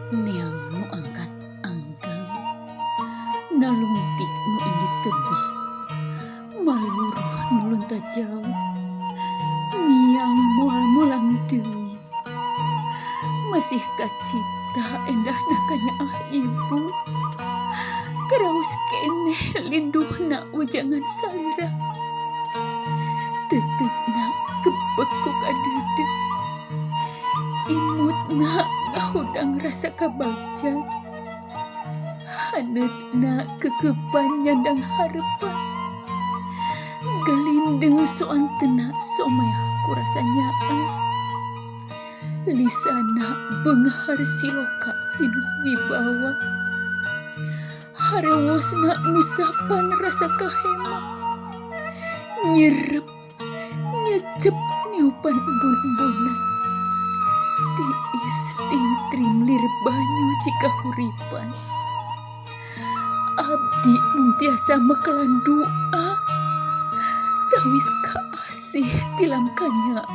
Neang nu angkat anggang, nalungtik nu indi tebih, maluruh nulun tajauh, miang moal-molang deui. Masih kacipta endah nakanya ibu, karaos keneh linduhna ujangan salira. Tetepna kebekuk kadeudeuk, imutna ngahudang rasa kabagja, haneutna kekepan nyandang harepan, galindeng soantena someh ku rasa nyaah, lisana beunghar siloka pinuh wibawa, harewosna ngusapan rasa kahema, nyerep nyecep niupan embun-embunan, tiis tingtrim lir banyu cika huripan. Abdi mung tiasa mekelan doa, tawis kaasih tilam kanyaa,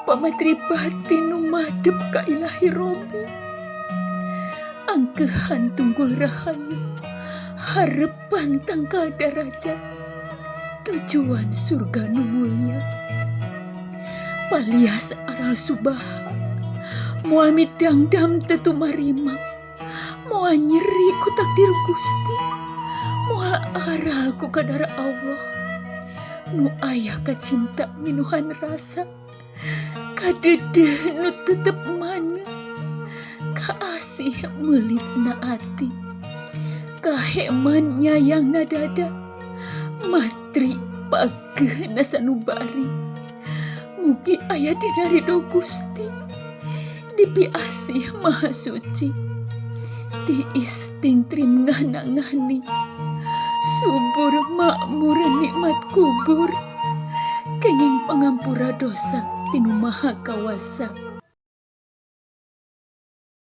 pamatri batin nu madep ka Ilahi Robi, angkehan tunggul rahayu, harepan tangkal darajat, tujuan surga nu mulia. Palias aral subaha, moal midangdam tetumarima, moal nyeri ku takdir Gusti, moal aral ku kadar Allah, nu aya kacinta minuhan rasa, kadedeh nu tetep maneh, kaasih meulitna ati, kaheman nyayangna dada, matri pageuna sanubari. Mugi aya dina ridho Gusti, dipiasih Maha Suci, tiis tingtrim ngahna-ngahni, subur makmur nikmat kubur, kenging pangampura dosa tinu Maha Kawasa.